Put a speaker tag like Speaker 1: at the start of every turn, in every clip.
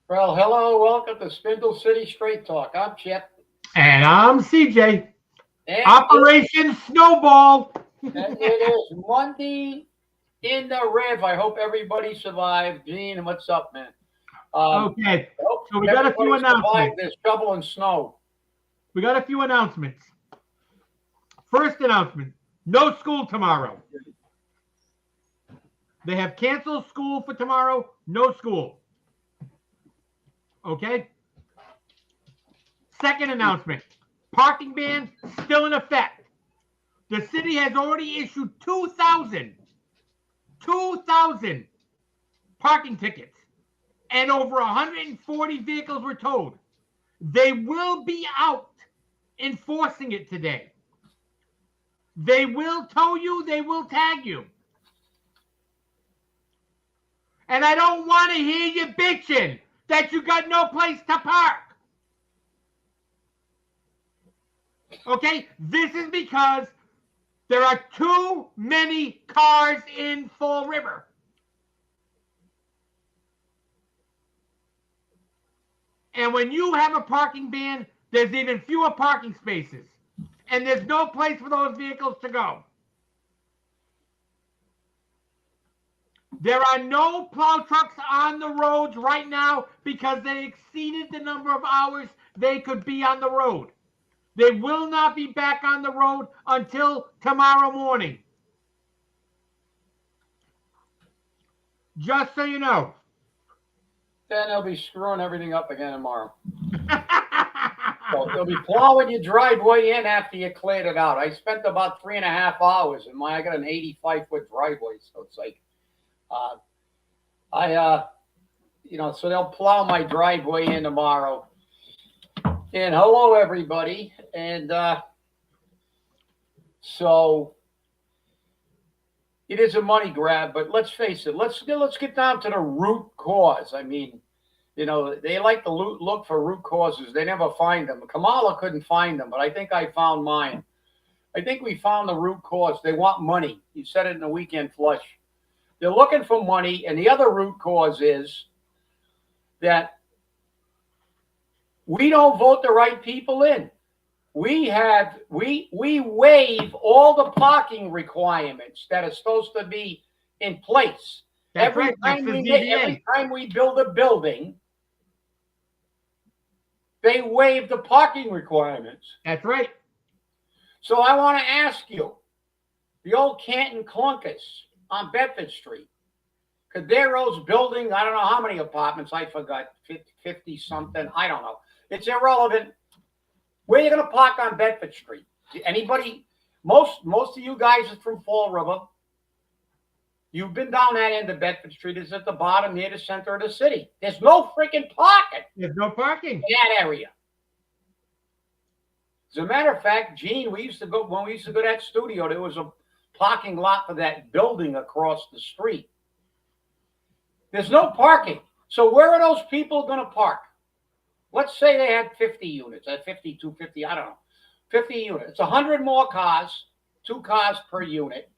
Speaker 1: Well, hello, welcome to Spindle City Straight Talk. I'm Chip,
Speaker 2: And I'm CJ.
Speaker 1: and
Speaker 2: Operation Snowball.
Speaker 1: it is Monday in the Riv. I hope everybody survived. Gene, what's up, man?
Speaker 2: Okay,
Speaker 1: I hope
Speaker 2: so we got a few
Speaker 1: everybody survived
Speaker 2: announcements.
Speaker 1: this shoveling snow.
Speaker 2: We got a few announcements. First announcement, no school tomorrow. They have canceled school for tomorrow, no school. Okay? Second announcement, parking ban still in effect. The city has already issued 2,000 parking tickets, and over 140 vehicles were towed. They will be out enforcing it today. They will tow you, they will tag you. And I don't want to hear you bitching that you got no place to park. Okay? This is because there are too many cars in Fall River. And when you have a parking ban, there's even fewer parking spaces. And there's no place for those vehicles to go. There are no plow trucks on the roads right now because they exceeded the number of hours they could be on the road. They will not be back on the road until tomorrow morning. Just so you know.
Speaker 1: Then they'll be screwing everything up again tomorrow. So they'll be plowing your driveway in after you cleared it out. I spent about 3.5 hours, and I got an 85-foot driveway, so it's like, so they'll plow my driveway in tomorrow. And hello, everybody. And so it is a money grab, but let's face it. Let's get down to the root cause. I mean, they like to look for root causes. They never find them. Kamala couldn't find them, but I think I found mine. I think we found the root cause. They want money. You said it in the weekend flush. They're looking for money, and the other root cause is that we don't vote the right people in. We waive all the parking requirements that are supposed to be in place. Every time we build a building, they waive the parking requirements.
Speaker 2: That's right.
Speaker 1: So I want to ask you, the old Canton Clunkers on Bedford Street, Cadero's building, I don't know how many apartments, I forgot, 50 something, I don't know. It's irrelevant. Where are you going to park on Bedford Street? Anybody? Most of you guys are from Fall River. You've been down that end of Bedford Street. It's at the bottom near the center of the city. There's no freaking parking.
Speaker 2: There's no parking
Speaker 1: in that area. As a matter of fact, Gene, when we used to go to that studio, there was a parking lot for that building across the street. There's no parking. So where are those people going to park? Let's say they had 50 units, 52, 50, I don't know, 50 units. 100 more cars, 2 cars per unit.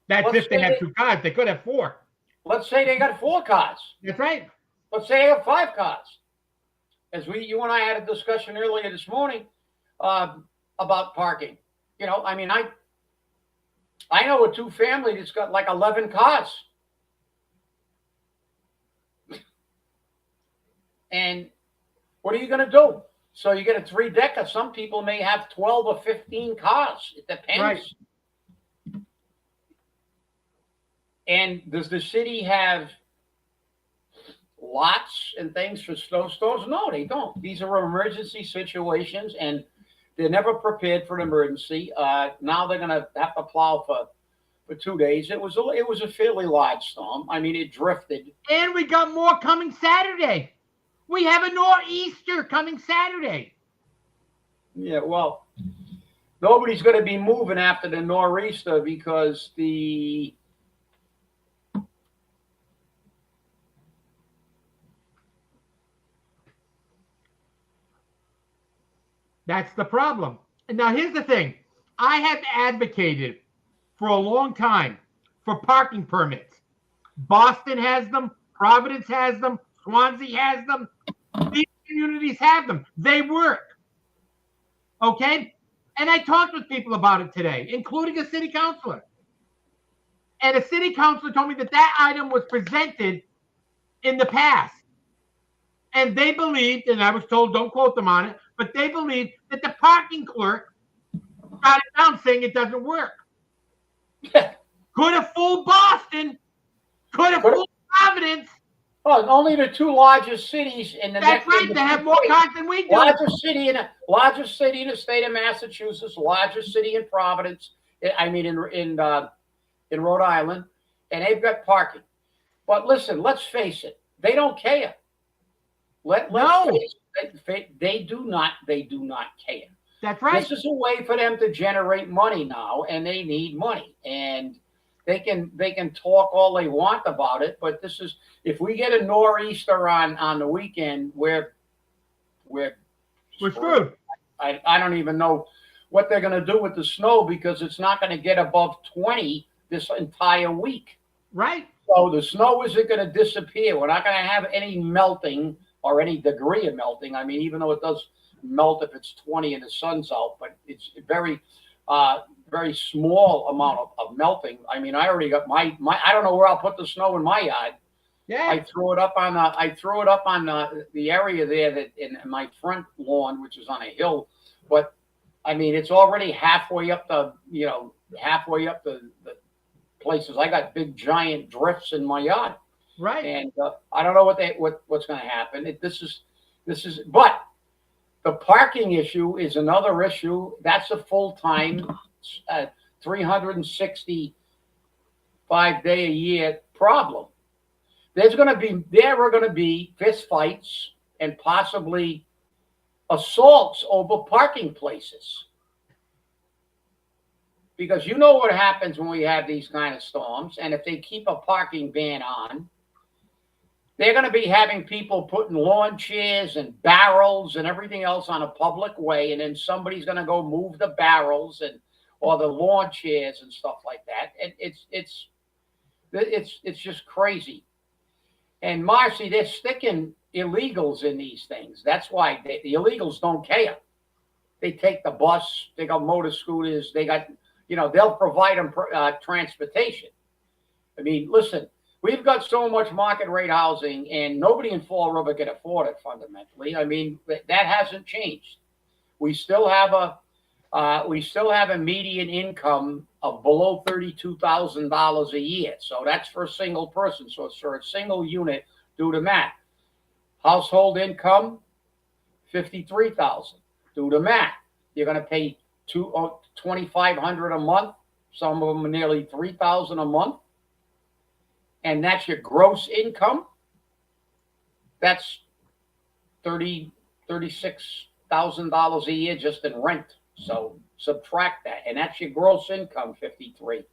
Speaker 2: That's if they have 2 cars. They could have 4.
Speaker 1: Let's say they got 4 cars.
Speaker 2: That's right.
Speaker 1: Let's say they have 5 cars. As you and I had a discussion earlier this morning about parking. I know a 2-family that's got like 11 cars. And what are you going to do? So you get a 3-decker. Some people may have 12 or 15 cars. It depends.
Speaker 2: Right.
Speaker 1: And does the city have lots and things for snow stores? No, they don't. These are emergency situations, and they're never prepared for an emergency. Now they're going to have to plow for 2 days. It was a fairly large storm. I mean, it drifted.
Speaker 2: And we got more coming Saturday. We have a nor'easter coming Saturday.
Speaker 1: Yeah, well, nobody's going to be moving after the nor'easter because
Speaker 2: That's the problem. And now here's the thing. I have advocated for a long time for parking permits. Boston has them. Providence has them. Swansea has them. These communities have them. They work. Okay? And I talked with people about it today, including a city councilor. And a city councilor told me that that item was presented in the past. And they believed, and I was told, don't quote them on it, but they believed that the parking clerk got it down saying it doesn't work. Could have fooled Boston. Could have fooled Providence.
Speaker 1: Well, only the two largest cities in the
Speaker 2: That's right. They have more cars than we do.
Speaker 1: Largest city in the state of Massachusetts, largest city in Providence. I mean, in Rhode Island, and they've got parking. But listen, let's face it, they don't care. Let's face it, they do not care.
Speaker 2: That's right.
Speaker 1: This is a way for them to generate money now, and they need money. And they can talk all they want about it, but this is, if we get a nor'easter on the weekend, we're
Speaker 2: screwed.
Speaker 1: I don't even know what they're going to do with the snow, because it's not going to get above 20 this entire week.
Speaker 2: Right.
Speaker 1: So the snow isn't going to disappear. We're not going to have any melting or any degree of melting. I mean, even though it does melt if it's 20 and the sun's out, but it's very small amount of melting. I mean, I already got my I don't know where I'll put the snow in my yard.
Speaker 2: Yeah.
Speaker 1: I threw it up on the area there that in my front lawn, which is on a hill. But I mean, it's already halfway up the places. I got big giant drifts in my yard.
Speaker 2: Right.
Speaker 1: And I don't know what's going to happen. This is, but the parking issue is another issue. That's a full-time, 365-day-a-year problem. There are going to be fist fights and possibly assaults over parking places. Because you know what happens when we have these kind of storms, and if they keep a parking ban on, they're going to be having people putting lawn chairs and barrels and everything else on a public way, and then somebody's going to go move the barrels or the lawn chairs and stuff like that. And it's just crazy. And Marcy, they're sticking illegals in these things. That's why the illegals don't care. They take the bus. They got motor scooters. They got, they'll provide them transportation. I mean, listen, we've got so much market rate housing, and nobody in Fall River can afford it fundamentally. I mean, that hasn't changed. We still have a median income of below $32,000 a year. So that's for a single person. So it's for a single unit, do the math. Household income, $53,000. Do the math. You're going to pay $2,500 a month. Some of them are nearly $3,000 a month. And that's your gross income. That's $36,000 a year just in rent. So subtract that, and that's your gross income, 53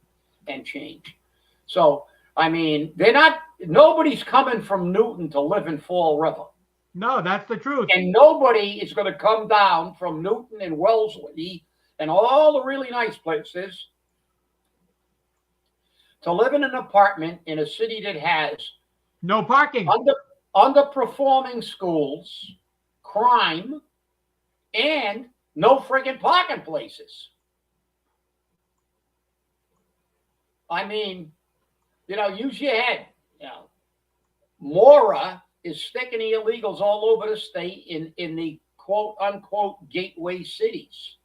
Speaker 1: and change. So, I mean, nobody's coming from Newton to live in Fall River.
Speaker 2: No, that's the truth.
Speaker 1: And nobody is going to come down from Newton and Wellesley and all the really nice places to live in an apartment in a city that has
Speaker 2: no parking,
Speaker 1: underperforming schools, crime, and no friggin' parking places. I mean, use your head. Mora is sticking the illegals all over the state in the quote unquote gateway cities.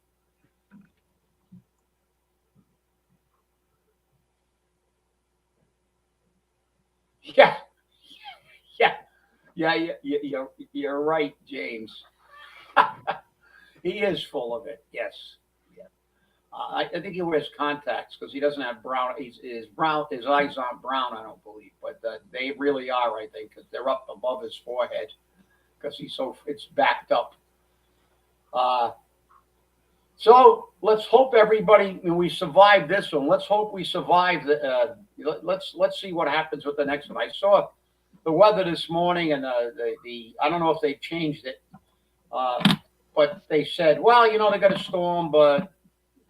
Speaker 1: Yeah. You're right, James. He is full of it. Yes. Yeah. I think he wears contacts because he doesn't have brown. His eyes aren't brown, I don't believe, but they really are, I think, because they're up above his forehead because it's backed up. So let's hope everybody, we survive this one. Let's hope we survive let's see what happens with the next one. I saw the weather this morning, and I don't know if they've changed it. But they said, well, they got a storm, but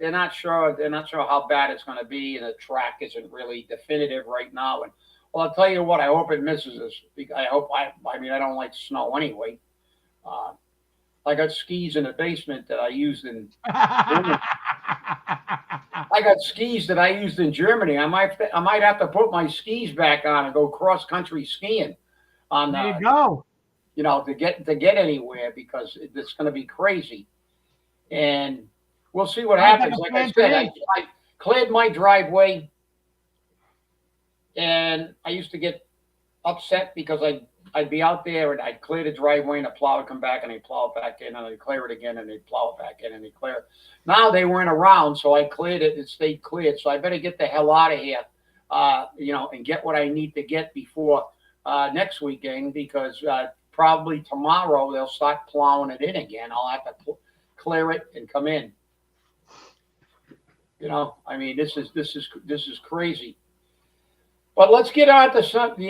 Speaker 1: they're not sure how bad it's going to be, and the track isn't really definitive right now. And Well, I'll tell you what. I hope it misses us. I hope. I mean, I don't like snow anyway. Uh, I got skis in the basement that I used in Germany. I got skis that I used in Germany. I might have to put my skis back on and go cross country skiing on
Speaker 2: There you go.
Speaker 1: to get anywhere because it's going to be crazy. And we'll see what
Speaker 2: Sounds like
Speaker 1: happens.
Speaker 2: a
Speaker 1: Like I
Speaker 2: plan to
Speaker 1: said,
Speaker 2: me.
Speaker 1: I cleared my driveway, and I used to get upset because I'd be out there and I'd clear the driveway and the plow would come back and they'd plow it back in and they'd clear it again and they'd plow it back in and they'd clear it. Now they weren't around, so I cleared it and it stayed cleared. So I better get the hell out of here, and get what I need to get before next weekend because probably tomorrow they'll start plowing it in again. I'll have to clear it and come in. I mean, this is crazy. But let's get on to some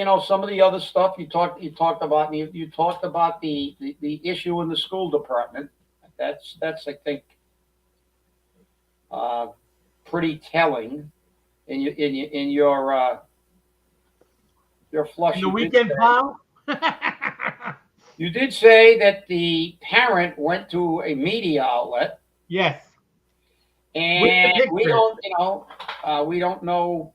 Speaker 1: of the other stuff you talked about. You talked about the issue in the school department. That's I think pretty telling in your flush.
Speaker 2: The weekend plow.
Speaker 1: You did say that the parent went to a media outlet.
Speaker 2: Yes.
Speaker 1: And we don't, we don't know.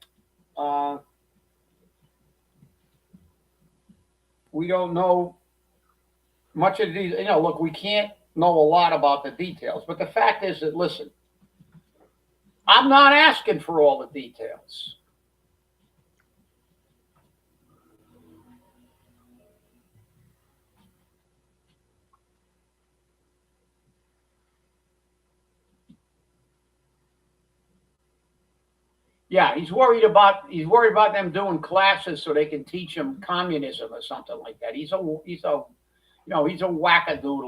Speaker 1: We don't know much of these. Look, we can't know a lot about the details, but the fact is that, listen, I'm not asking for all the details. Yeah, he's worried about them doing classes so they can teach him communism or something like that. He's a wackadoodle,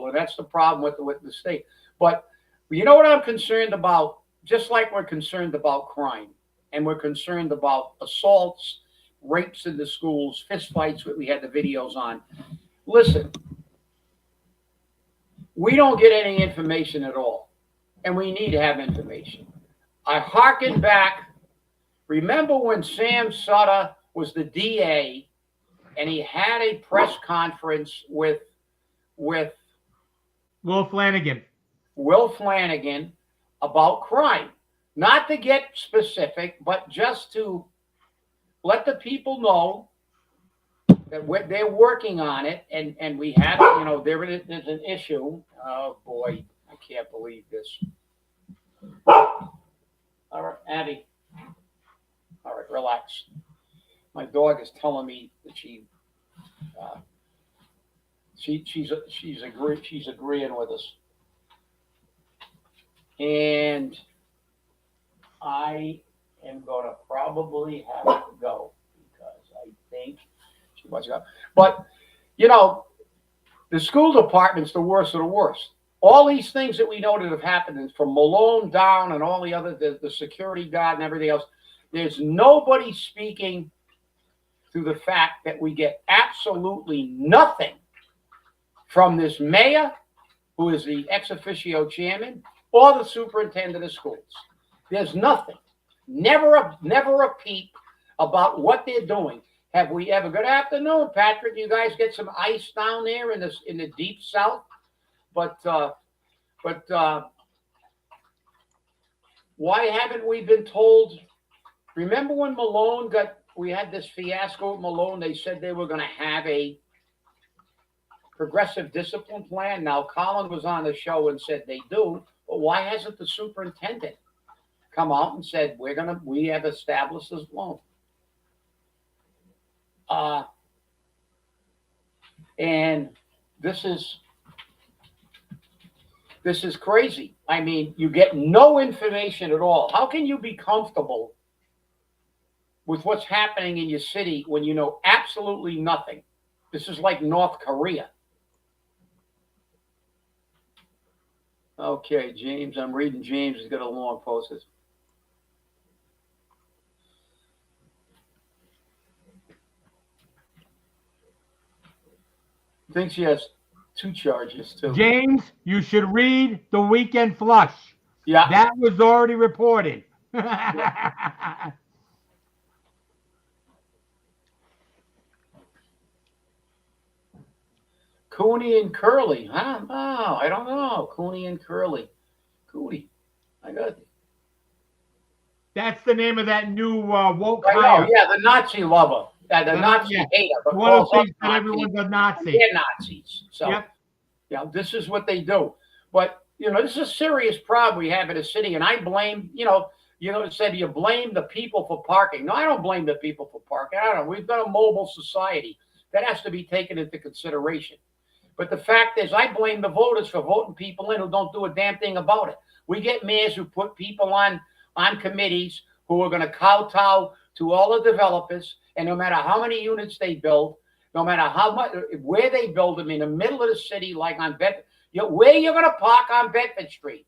Speaker 1: and that's the problem with the state. But you know what I'm concerned about? Just like we're concerned about crime, and we're concerned about assaults, rapes in the schools, fistfights that we had the videos on. Listen, we don't get any information at all, and we need to have information. I hearken back. Remember when Sam Sutter was the DA and he had a press conference with
Speaker 2: Will Flanagan
Speaker 1: about crime? Not to get specific, but just to let the people know that they're working on it. And we have, there's an issue. Oh, boy, I can't believe this. All right, Abby. All right, relax. My dog is telling me that she's agreeing with us, and I am going to probably have to go because I think she wants to go. But the school department's the worst of the worst. All these things that we know that have happened, from Malone down and all the other the security guard and everything else. There's nobody speaking to the fact that we get absolutely nothing from this mayor, who is the ex officio chairman, or the superintendent of schools. There's nothing. Never a peep about what they're doing. Have we ever? Good afternoon, Patrick. You guys get some ice down there in the deep south, but why haven't we been told? Remember when we had this fiasco with Malone? They said they were going to have a progressive discipline plan. Now, Colin was on the show and said they do, but why hasn't the superintendent come out and said we have established this loan? And this is crazy. I mean, you get no information at all. How can you be comfortable with what's happening in your city when you know absolutely nothing? This is like North Korea. Okay, James, I'm reading James. He's got a long post. Thinks he has 2 charges too.
Speaker 2: James, you should read the weekend flush.
Speaker 1: Yeah.
Speaker 2: That was already reported.
Speaker 1: Cooney and Curly, huh? Oh, I don't know. Cooney and Curly. Cooney. I got it.
Speaker 2: That's the name of that new woke
Speaker 1: I know,
Speaker 2: hire.
Speaker 1: yeah, the Nazi lover. The Nazi
Speaker 2: Yeah.
Speaker 1: hater, but
Speaker 2: One who
Speaker 1: calls us
Speaker 2: thinks that
Speaker 1: Nazis.
Speaker 2: everyone's a Nazi.
Speaker 1: They're Nazis. So,
Speaker 2: Yep.
Speaker 1: this is what they do. But, this is a serious problem we have in the city. And I blame, it said you blame the people for parking. No, I don't blame the people for parking. I don't know. We've got a mobile society. That has to be taken into consideration. But the fact is, I blame the voters for voting people in who don't do a damn thing about it. We get mayors who put people on committees who are going to kowtow to all the developers, and no matter how many units they build, no matter how much, where they build them in the middle of the city, like on Bedford, where you're going to park on Bedford Street.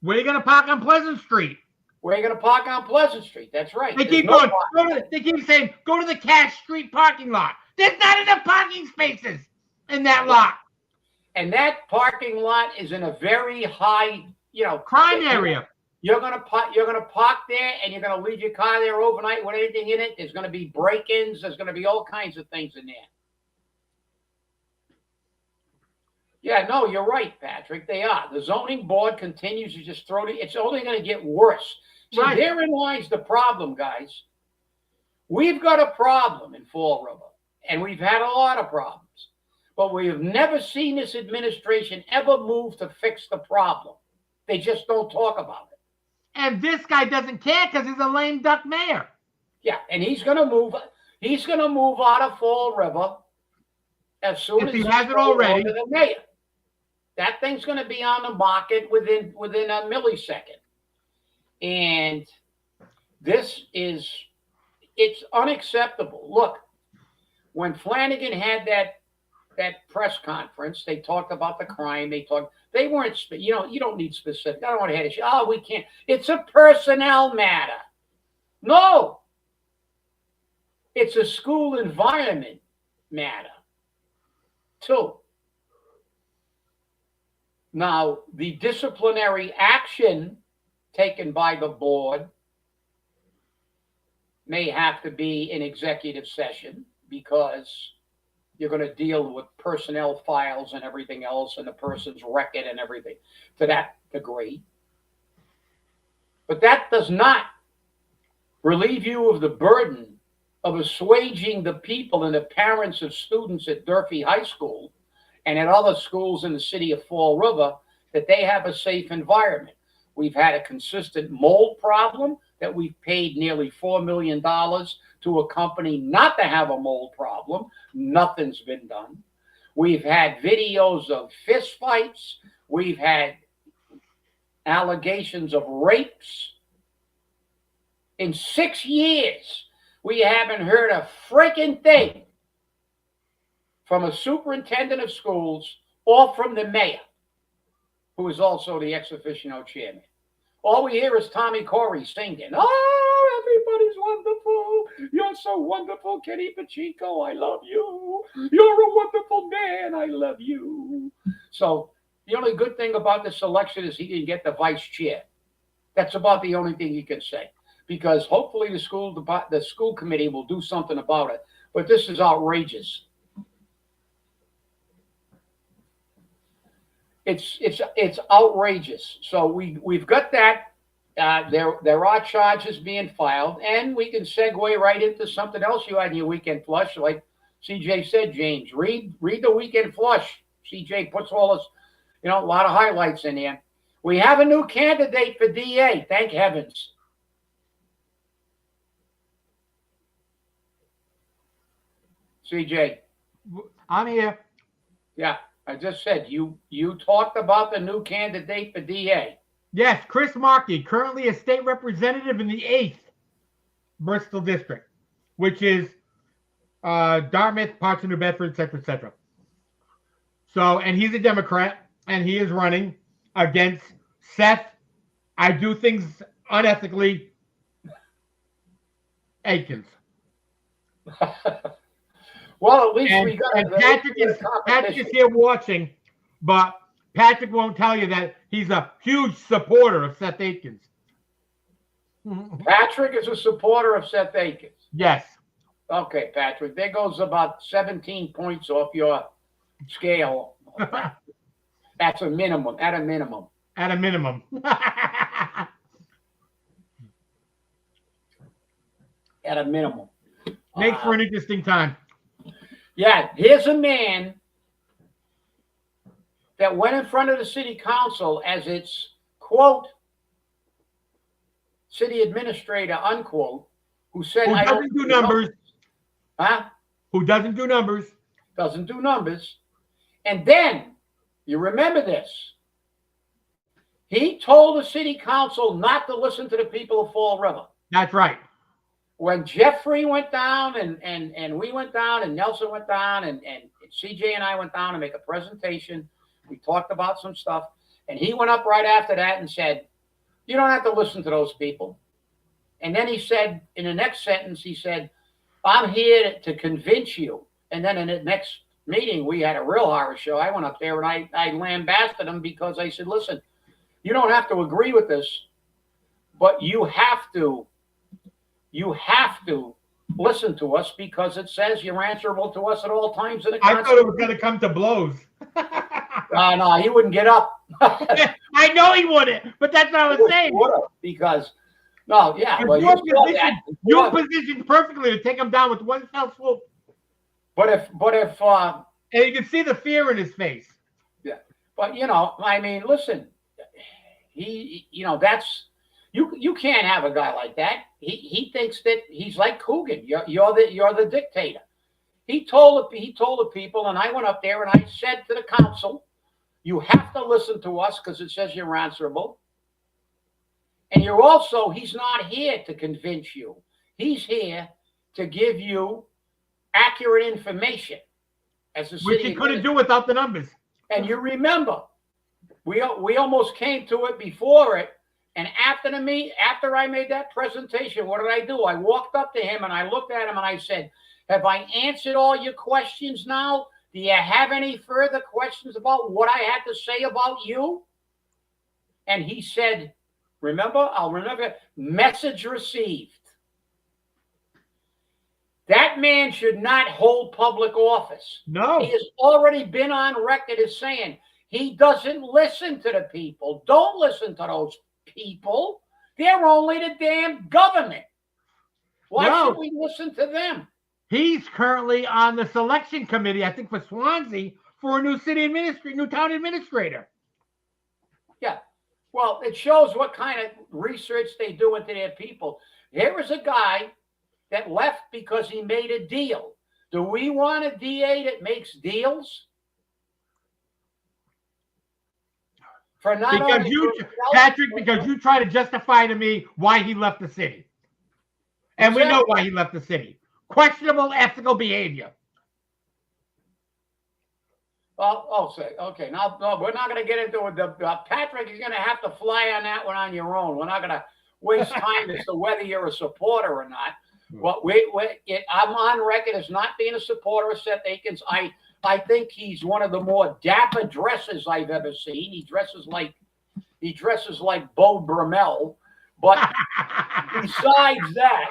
Speaker 2: Where you going to park on Pleasant Street?
Speaker 1: Where you're going to park on Pleasant Street. That's right.
Speaker 2: They keep going. They keep saying, go to the Cash Street parking lot. There's not enough parking spaces in that lot.
Speaker 1: And that parking lot is in a very high,
Speaker 2: crime area.
Speaker 1: You're gonna park there, and you're gonna leave your car there overnight with anything in it. There's gonna be break-ins. There's gonna be all kinds of things in there. Yeah, no, you're right, Patrick. They are. The zoning board continues to just throw it. It's only going to get worse. See,
Speaker 2: right.
Speaker 1: Therein lies the problem, guys. We've got a problem in Fall River, and we've had a lot of problems. But we have never seen this administration ever move to fix the problem. They just don't talk about it.
Speaker 2: And this guy doesn't care because he's a lame duck mayor.
Speaker 1: Yeah, and he's going to move. He's going to move out of Fall River as soon as
Speaker 2: he hasn't already.
Speaker 1: The mayor. That thing's going to be on the market within a millisecond. And it's unacceptable. Look, when Flanagan had that press conference, they talked about the crime. They weren't, you don't need specific. I don't want to head it. Oh, we can't. It's a personnel matter. No. It's a school environment matter, too. Now, the disciplinary action taken by the board may have to be in executive session because you're going to deal with personnel files and everything else and the person's record and everything to that degree. But that does not relieve you of the burden of assuaging the people and the parents of students at Durfee High School and at other schools in the city of Fall River, that they have a safe environment. We've had a consistent mold problem that we've paid nearly $4 million to a company not to have a mold problem. Nothing's been done. We've had videos of fist fights. We've had allegations of rapes. In 6 years, we haven't heard a freaking thing from a superintendent of schools or from the mayor, who is also the ex officio chairman. All we hear is Tommy Corey singing, "Oh, everybody's wonderful. You're so wonderful, Kenny Pacheco. I love you. You're a wonderful man. I love you." So the only good thing about this election is he can get the vice chair. That's about the only thing he can say, because hopefully the school committee will do something about it. But this is outrageous. It's outrageous. So we've got that. There are charges being filed, and we can segue right into something else you had in your weekend flush. Like CJ said, James, read the weekend flush. CJ puts all this, a lot of highlights in there. We have a new candidate for DA. Thank heavens. CJ.
Speaker 2: I'm here.
Speaker 1: Yeah. I just said you talked about the new candidate for DA.
Speaker 2: Yes, Chris Markey, currently a state representative in the 8th Bristol district, which is Dartmouth, parts of New Bedford, etc., etc. So, and he's a Democrat, and he is running against Seth, I do things unethically, Aikens.
Speaker 1: Well, at least we got.
Speaker 2: And Patrick is here watching, but Patrick won't tell you that he's a huge supporter of Seth Aikens.
Speaker 1: Patrick is a supporter of Seth Aikens.
Speaker 2: Yes.
Speaker 1: Okay, Patrick. There goes about 17 points off your scale. That's a minimum. At a minimum.
Speaker 2: At a minimum.
Speaker 1: At a minimum.
Speaker 2: Makes for an interesting time.
Speaker 1: Yeah, here's a man that went in front of the city council as its, quote, city administrator, unquote, who said,
Speaker 2: Who
Speaker 1: I don't
Speaker 2: doesn't do numbers.
Speaker 1: Huh?
Speaker 2: Who doesn't do numbers.
Speaker 1: Doesn't do numbers. And then, you remember this, he told the city council not to listen to the people of Fall River.
Speaker 2: That's right.
Speaker 1: When Jeffrey went down and we went down and Nelson went down and CJ and I went down to make a presentation, we talked about some stuff, and he went up right after that and said, you don't have to listen to those people. And then he said, in the next sentence, he said, I'm here to convince you. And then in the next meeting, we had a real horror show. I went up there and I lambasted him because I said, listen, you don't have to agree with this, but you have to listen to us because it says you're answerable to us at all times in the
Speaker 2: I thought it was going to come to blows.
Speaker 1: No, he wouldn't get up.
Speaker 2: I know he wouldn't, but that's what I was saying.
Speaker 1: Because, no, yeah. Well,
Speaker 2: you're positioned perfectly to take him down with one fell swoop.
Speaker 1: But if
Speaker 2: and you can see the fear in his face.
Speaker 1: Yeah. But, I mean, listen, that's, you can't have a guy like that. He thinks that he's like Coogan. You're the dictator. He told the people, and I went up there and I said to the council, you have to listen to us because it says you're answerable. And he's not here to convince you. He's here to give you accurate information as a city.
Speaker 2: Which he couldn't do without the numbers.
Speaker 1: And you remember, we almost came to it before it. And after I made that presentation, what did I do? I walked up to him and I looked at him and I said, have I answered all your questions now? Do you have any further questions about what I had to say about you? And he said, I'll remember, message received. That man should not hold public office.
Speaker 2: No.
Speaker 1: He has already been on record as saying he doesn't listen to the people. Don't listen to those people. They're only the damn government. Why should we listen to them?
Speaker 2: He's currently on the selection committee, I think, for Swansea for a new town administrator.
Speaker 1: Yeah. Well, it shows what kind of research they do into their people. Here is a guy that left because he made a deal. Do we want a DA that makes deals?
Speaker 2: Because you try to justify to me why he left the city. And we know why he left the city. Questionable ethical behavior.
Speaker 1: Okay. Now, no, we're not going to get into it. Patrick is going to have to fly on that one on your own. We're not going to waste time as to whether you're a supporter or not. Well, I'm on record as not being a supporter of Seth Akins. I think he's one of the more dapper dressers I've ever seen. He dresses like Bo Brummel. But besides that,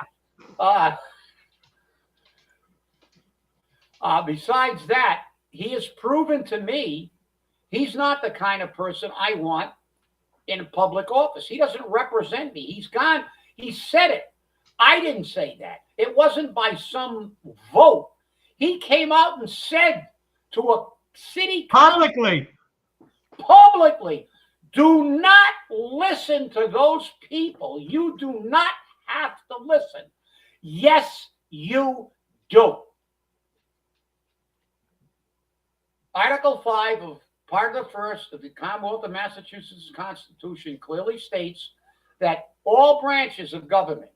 Speaker 1: he has proven to me he's not the kind of person I want in public office. He doesn't represent me. He's gone. He said it. I didn't say that. It wasn't by some vote. He came out and said to a city
Speaker 2: publicly,
Speaker 1: do not listen to those people. You do not have to listen. Yes, you do. Article 5 of Part of the 1st of the Commonwealth of Massachusetts Constitution clearly states that all branches of government,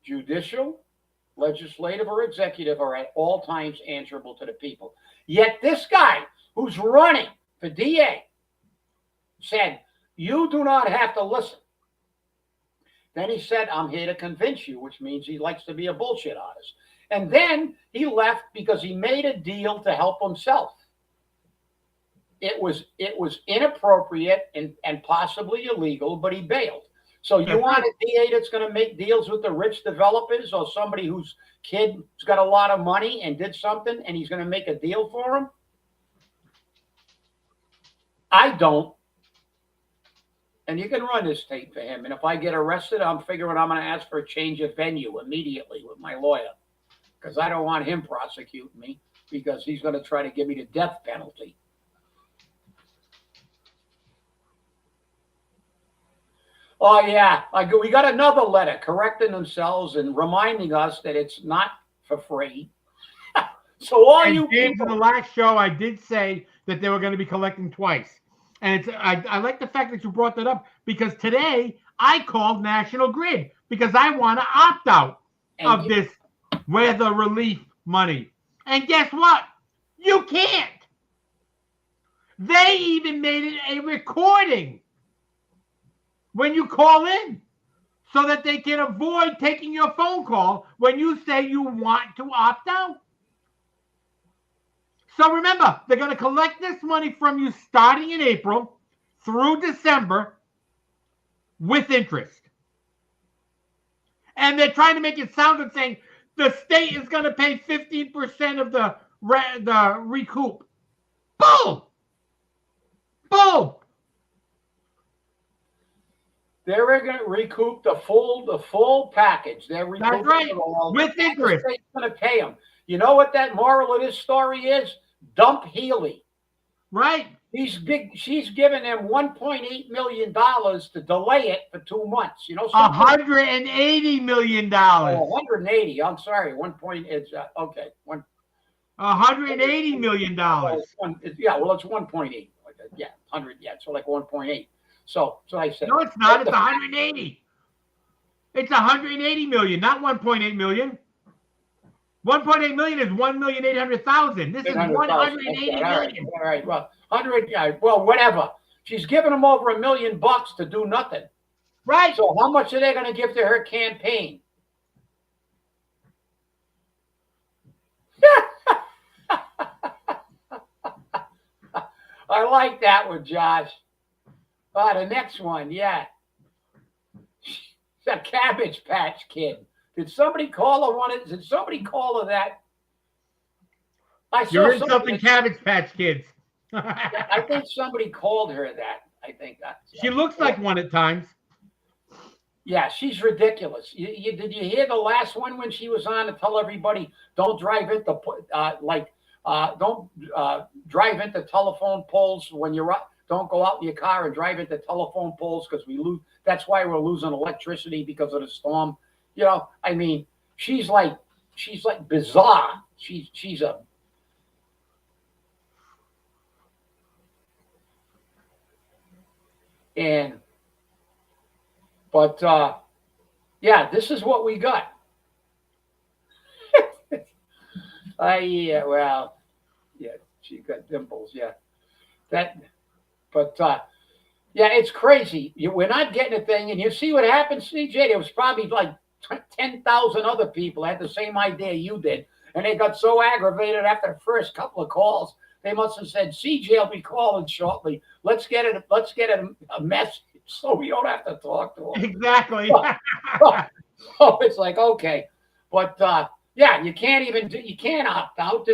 Speaker 1: judicial, legislative, or executive, are at all times answerable to the people. Yet this guy who's running for DA said, you do not have to listen. Then he said, I'm here to convince you, which means he likes to be a bullshit artist. And then he left because he made a deal to help himself. It was inappropriate and possibly illegal, but he bailed. So you want a DA that's going to make deals with the rich developers, or somebody whose kid's got a lot of money and did something and he's going to make a deal for him? I don't. And you can run this tape for him. And if I get arrested, I'm figuring I'm going to ask for a change of venue immediately with my lawyer, because I don't want him prosecuting me, because he's going to try to give me the death penalty. Oh, yeah. We got another letter correcting themselves and reminding us that it's not for free. So all you
Speaker 2: James,
Speaker 1: people...
Speaker 2: in the last show, I did say that they were going to be collecting twice. And I like the fact that you brought that up, because today I called National Grid because I want to opt out of this weather relief money. And guess what? You can't. They even made it a recording when you call in, so that they can avoid taking your phone call when you say you want to opt out. So remember, they're going to collect this money from you starting in April through December with interest. And they're trying to make it sound and saying the state is going to pay 15% of the recoup. Boom! Boom!
Speaker 1: They're going to recoup the full package. They're recouping.
Speaker 2: That's right, with interest.
Speaker 1: The state's going to pay them. You know what that moral of this story is? Dump Healy.
Speaker 2: Right.
Speaker 1: She's giving them $1.8 million to delay it for 2 months. You know,
Speaker 2: $180 million.
Speaker 1: Oh, 180. I'm sorry. 1 point. It's okay.
Speaker 2: $180 million.
Speaker 1: Yeah. Well, it's 1.8. Yeah, 100. Yeah, so like 1.8. So I said.
Speaker 2: No, it's not. It's 180. It's 180 million, not 1.8 million. 1.8 million is 1,800,000. This is 180 million.
Speaker 1: All right. Well, 100. Well, whatever. She's giving them over $1 million to do nothing.
Speaker 2: Right.
Speaker 1: So how much are they going to give to her campaign? I like that one, Josh. The next one, yeah. It's a Cabbage Patch Kid. Did somebody call her one? Did somebody call her that?
Speaker 2: You're insulting Cabbage Patch Kids.
Speaker 1: I think somebody called her that. I think that.
Speaker 2: She looks like one at times.
Speaker 1: Yeah, she's ridiculous. Did you hear the last one when she was on to tell everybody don't drive into don't drive into telephone poles when you're up. Don't go out in your car and drive into telephone poles because we lose. That's why we're losing electricity because of the storm. You know, I mean, she's like bizarre. She's a. But yeah, this is what we got. Yeah, she got dimples. Yeah, yeah, it's crazy. We're not getting a thing, and you see what happened, CJ. There was probably like 10,000 other people had the same idea you did, and they got so aggravated after the first couple of calls. They must have said, "CJ will be calling shortly. Let's get it a message so we don't have to talk to him."
Speaker 2: Exactly.
Speaker 1: So it's like, okay, but yeah, you can't opt out.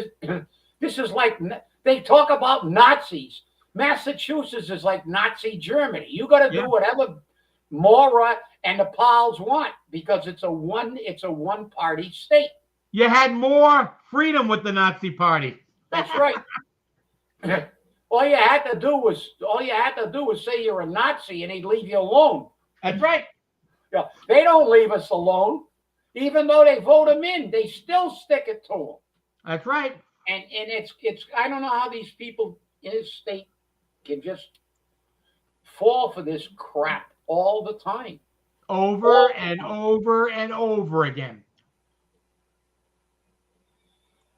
Speaker 1: This is like they talk about Nazis. Massachusetts is like Nazi Germany. You got to do whatever Mora and the Pals want because it's a one-party state.
Speaker 2: You had more freedom with the Nazi Party.
Speaker 1: That's right. All you had to do was say you're a Nazi and he'd leave you alone.
Speaker 2: That's right.
Speaker 1: Yeah, they don't leave us alone. Even though they vote them in, they still stick it to them.
Speaker 2: That's right.
Speaker 1: And it's I don't know how these people in this state can just fall for this crap all the time.
Speaker 2: Over and over again.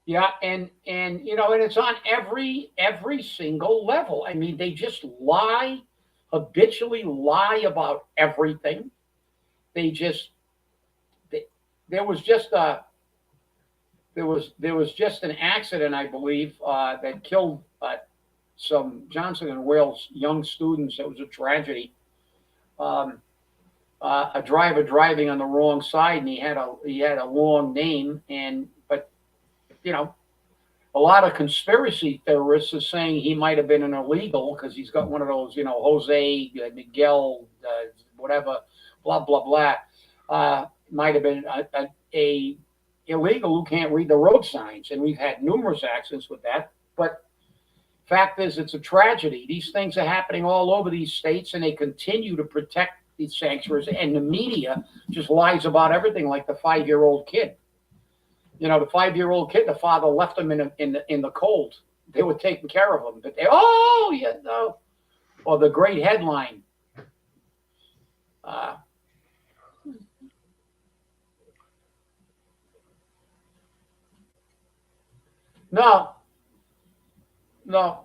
Speaker 1: Yeah, and you know, and it's on every single level. I mean, they just habitually lie about everything. There was just an accident, I believe, that killed some Johnson and Wales young students. It was a tragedy. a driver driving on the wrong side, and he had a long name, but you know, a lot of conspiracy theorists are saying he might have been an illegal because he's got one of those, Jose Miguel, whatever, blah blah blah. Might have been a illegal who can't read the road signs, and we've had numerous accidents with that. But fact is, it's a tragedy. These things are happening all over these states, and they continue to protect these sanctuaries. And the media just lies about everything, like the 5-year-old kid. The 5-year-old kid, the father left him in the cold. They were taking care of him, but or the great headline. No,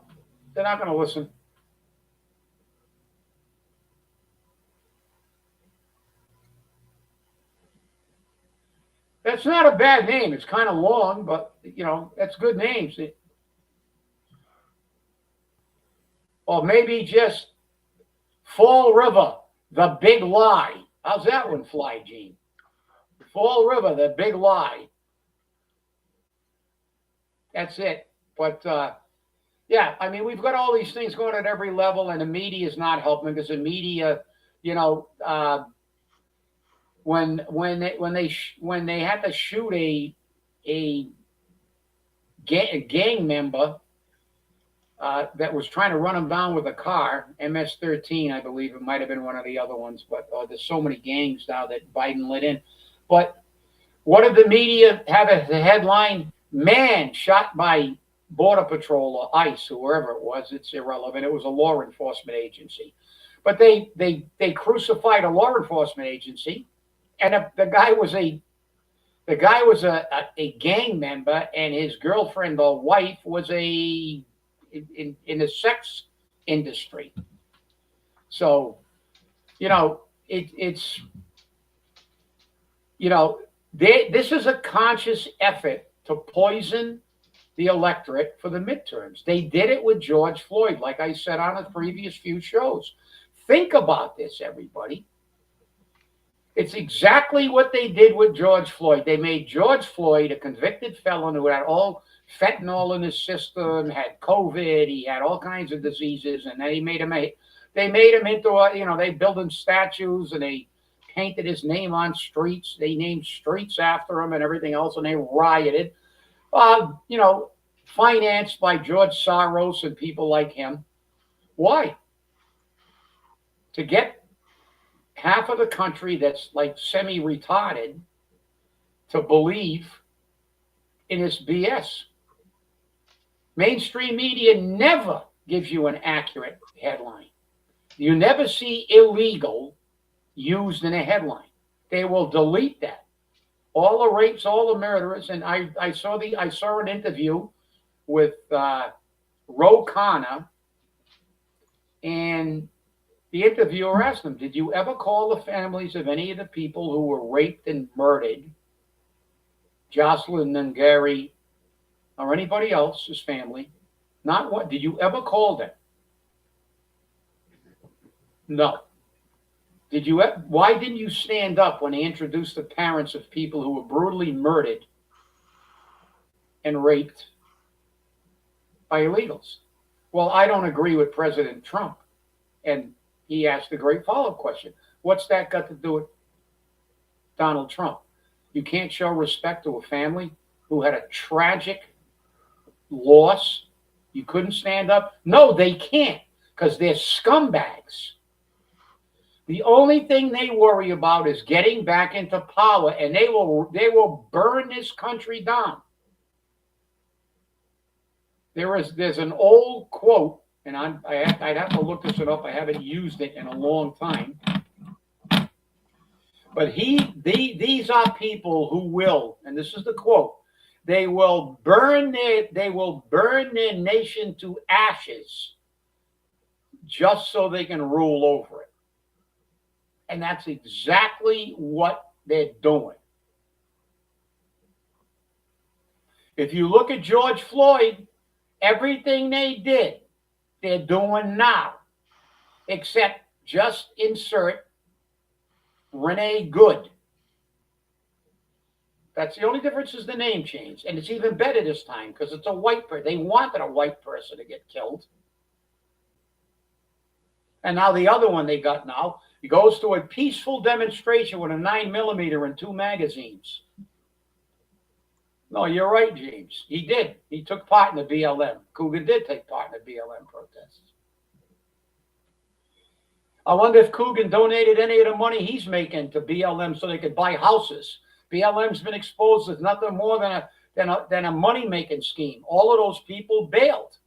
Speaker 1: they're not going to listen. That's not a bad name. It's kind of long, but that's good names. Or maybe just Fall River, the Big Lie. How's that one fly, Gene? Fall River, the Big Lie. That's it. But yeah, I mean, we've got all these things going at every level, and the media is not helping because the media, when they had to shoot a gang member that was trying to run him down with a car, MS-13, I believe it might have been one of the other ones, but there's so many gangs now that Biden let in. But what did the media have as the headline? Man shot by Border Patrol or ICE, or wherever it was. It's irrelevant. It was a law enforcement agency. But they crucified a law enforcement agency, and the guy was a gang member, and his girlfriend or wife was in the sex industry. So, this is a conscious effort to poison the electorate for the midterms. They did it with George Floyd, like I said on the previous few shows. Think about this, everybody. It's exactly what they did with George Floyd. They made George Floyd a convicted felon who had all fentanyl in his system, had COVID, he had all kinds of diseases, and they made him into they built him statues, and they painted his name on streets. They named streets after him and everything else, and they rioted. Financed by George Soros and people like him. Why? To get half of the country that's like semi-retarded to believe in this BS. Mainstream media never gives you an accurate headline. You never see illegal used in a headline. They will delete that. All the rapes, all the murderers, and I saw an interview with Ro Khanna, and the interviewer asked him, "Did you ever call the families of any of the people who were raped and murdered, Jocelyn and Gary, or anybody else's family? Not what? Did you ever call them?" No. Why didn't you stand up when they introduced the parents of people who were brutally murdered and raped by illegals? Well, I don't agree with President Trump. And he asked a great follow-up question. What's that got to do with Donald Trump? You can't show respect to a family who had a tragic loss? You couldn't stand up? No, they can't, because they're scumbags. The only thing they worry about is getting back into power, and they will burn this country down. There's an old quote, and I'd have to look this up. I haven't used it in a long time. But these are people who will, and this is the quote, they will burn their nation to ashes just so they can rule over it. And that's exactly what they're doing. If you look at George Floyd, everything they did, they're doing now, except just insert Renee Good. That's the only difference is the name change. And it's even better this time because it's a white person. They wanted a white person to get killed. And now the other one they got now, he goes to a peaceful demonstration with a 9mm and 2 magazines. No, you're right, James. He did. He took part in the BLM. Coogan did take part in the BLM protests. I wonder if Coogan donated any of the money he's making to BLM so they could buy houses. BLM's been exposed as nothing more than a money-making scheme. All of those people bailed.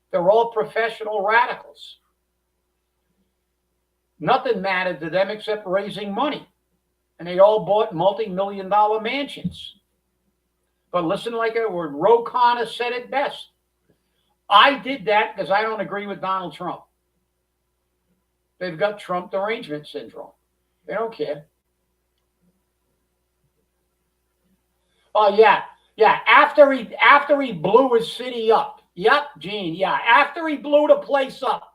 Speaker 1: They're all professional radicals. Nothing mattered to them except raising money. And they all bought multi-million-dollar mansions. But listen, like Ro Khanna said it best. I did that because I don't agree with Donald Trump. They've got Trump derangement syndrome. They don't care. Oh, yeah. Yeah. After he blew his city up. Yep, Gene. Yeah. After he blew the place up.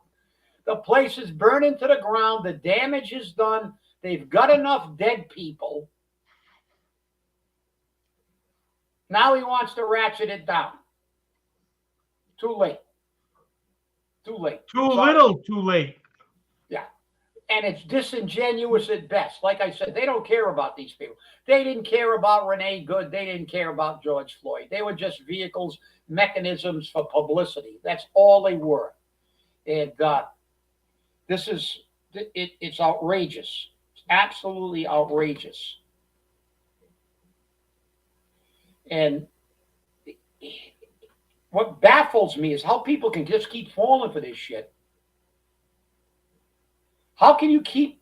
Speaker 1: The place is burning to the ground. The damage is done. They've got enough dead people. Now he wants to ratchet it down. Too late. Too late.
Speaker 2: Too little, too late.
Speaker 1: Yeah. And it's disingenuous at best. Like I said, they don't care about these people. They didn't care about Renee Good. They didn't care about George Floyd. They were just vehicles, mechanisms for publicity. That's all they were. And it's outrageous. It's absolutely outrageous. And what baffles me is how people can just keep falling for this shit. How can you keep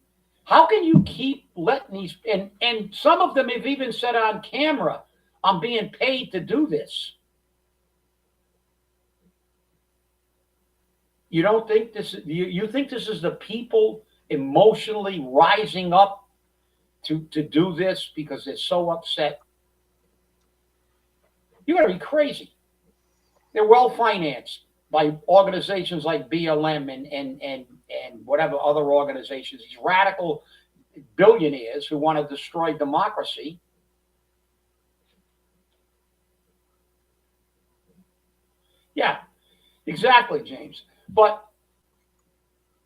Speaker 1: letting these, and some of them have even said on camera, I'm being paid to do this. You don't think you think this is the people emotionally rising up to do this because they're so upset? You gotta be crazy. They're well financed by organizations like BLM and whatever other organizations, these radical billionaires who want to destroy democracy. Yeah, exactly, James. But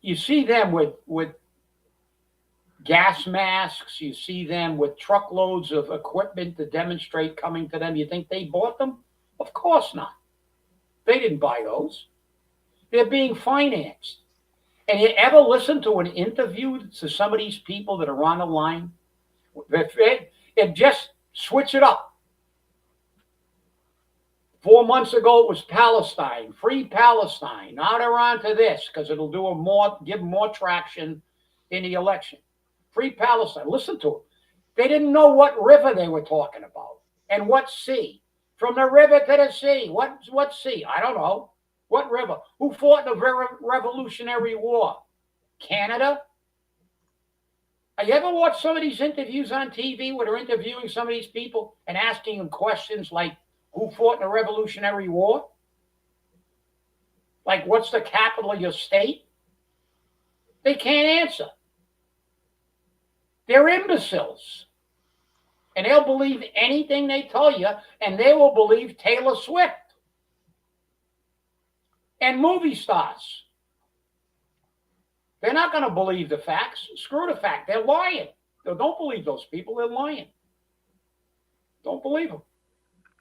Speaker 1: you see them with gas masks. You see them with truckloads of equipment to demonstrate coming to them. You think they bought them? Of course not. They didn't buy those. They're being financed. And you ever listen to an interview to some of these people that are on the line? It just switch it up. 4 months ago, it was Palestine, free Palestine. Now they're on to this because it'll give more traction in the election. Free Palestine. Listen to them. They didn't know what river they were talking about and what sea. From the river to the sea. What sea? I don't know. What river? Who fought the Revolutionary War? Canada? Have you ever watched some of these interviews on TV where they're interviewing some of these people and asking them questions like, who fought in the Revolutionary War? Like, what's the capital of your state? They can't answer. They're imbeciles. And they'll believe anything they tell you, and they will believe Taylor Swift and movie stars. They're not going to believe the facts. Screw the fact. They're lying. Don't believe those people. They're lying. Don't believe them.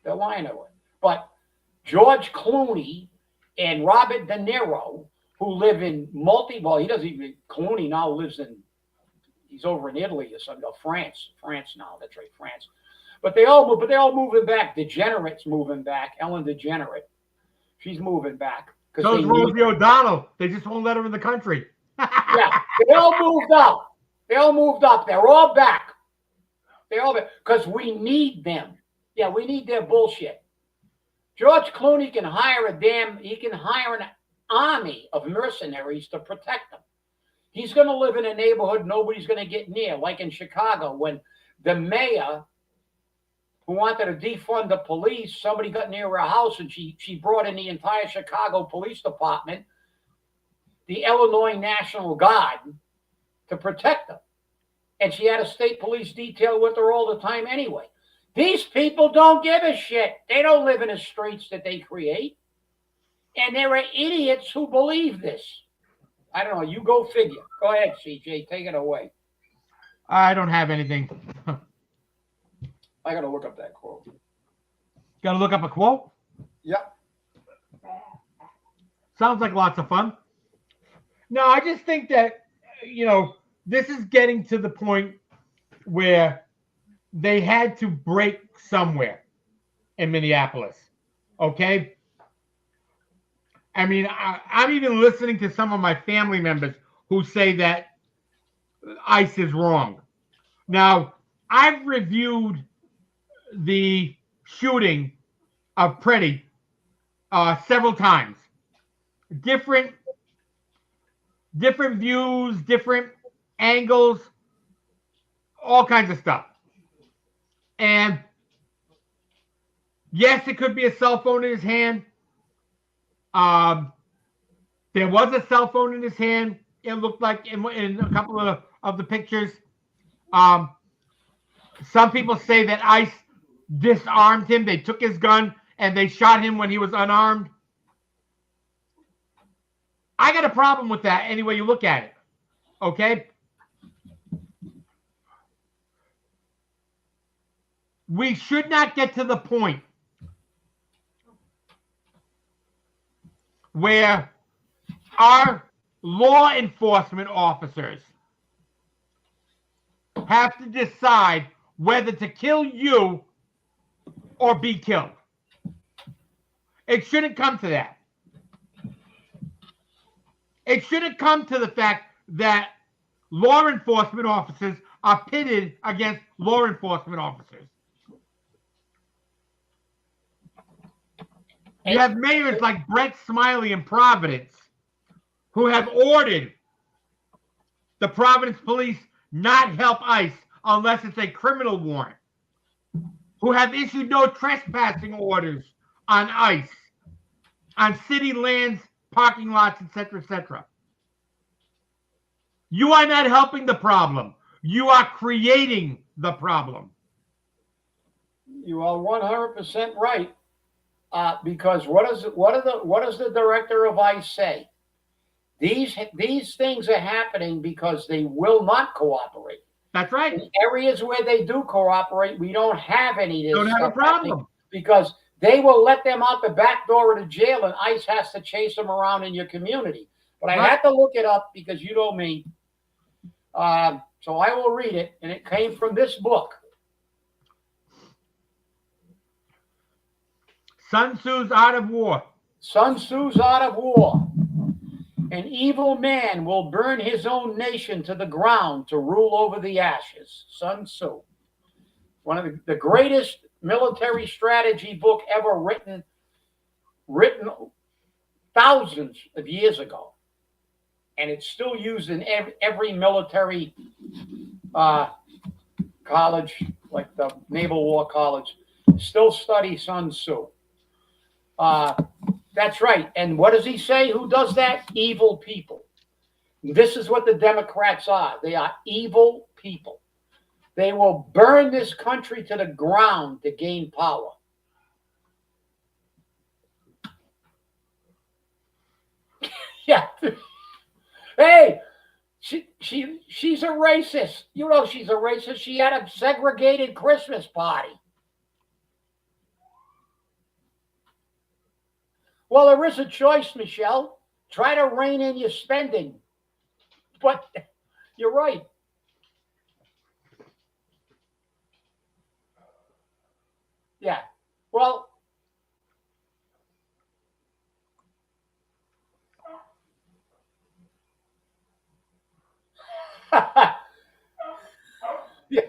Speaker 1: They're lying to it. But George Clooney and Robert De Niro, who live in he doesn't even, Clooney now lives in, he's over in Italy or something, France now, that's right, France. But they all moving back. DeGenerate's moving back. Ellen DeGenerate, she's moving back.
Speaker 2: So is Rosie O'Donnell. They just won't let her in the country.
Speaker 1: Yeah, they all moved up. They're all back. Because we need them. Yeah, we need their bullshit. George Clooney can hire an army of mercenaries to protect them. He's going to live in a neighborhood nobody's going to get near, like in Chicago, when the mayor who wanted to defund the police, somebody got near her house and she brought in the entire Chicago Police Department, the Illinois National Guard, to protect them. and she had a state police detail with her all the time anyway. These people don't give a shit. They don't live in the streets that they create. And there are idiots who believe this. I don't know. You go figure. Go ahead, CJ. Take it away.
Speaker 2: I don't have anything.
Speaker 1: I got to look up that quote.
Speaker 2: Got to look up a quote?
Speaker 1: Yep.
Speaker 2: Sounds like lots of fun. No, I just think that, this is getting to the point where they had to break somewhere in Minneapolis. Okay? I mean, I'm even listening to some of my family members who say that ICE is wrong. Now, I've reviewed the shooting of Pretty several times. Different views, different angles, all kinds of stuff. And yes, it could be a cell phone in his hand. There was a cell phone in his hand. It looked like in a couple of the pictures. Some people say that ICE disarmed him. They took his gun and they shot him when he was unarmed. I got a problem with that any way you look at it. Okay? We should not get to the point where our law enforcement officers have to decide whether to kill you or be killed. It shouldn't come to that. It shouldn't come to the fact that law enforcement officers are pitted against law enforcement officers. You have mayors like Brett Smiley in Providence who have ordered the Providence police not help ICE unless it's a criminal warrant, who have issued no trespassing orders on ICE, on city lands, parking lots, etc., etc. You are not helping the problem. You are creating the problem.
Speaker 1: You are 100% right. Because what does the director of ICE say? These things are happening because they will not cooperate.
Speaker 2: That's right.
Speaker 1: In areas where they do cooperate, we don't have any of this.
Speaker 2: Don't have a problem
Speaker 1: because they will let them out the back door of the jail, and ICE has to chase them around in your community. But I had to look it up because you know me. So I will read it, and it came from this book.
Speaker 2: Sun Tzu's Art of War.
Speaker 1: Sun Tzu's Art of War. An evil man will burn his own nation to the ground to rule over the ashes. Sun Tzu. One of the greatest military strategy book ever written thousands of years ago. And it's still used in every military college, like the Naval War College. Still study Sun Tzu. That's right. And what does he say? Who does that? Evil people. This is what the Democrats are. They are evil people. They will burn this country to the ground to gain power. Yeah. Hey, she's a racist. You know she's a racist. She had a segregated Christmas party. Well, there is a choice, Michelle. Try to rein in your spending. But you're right. Yeah. Well, yeah.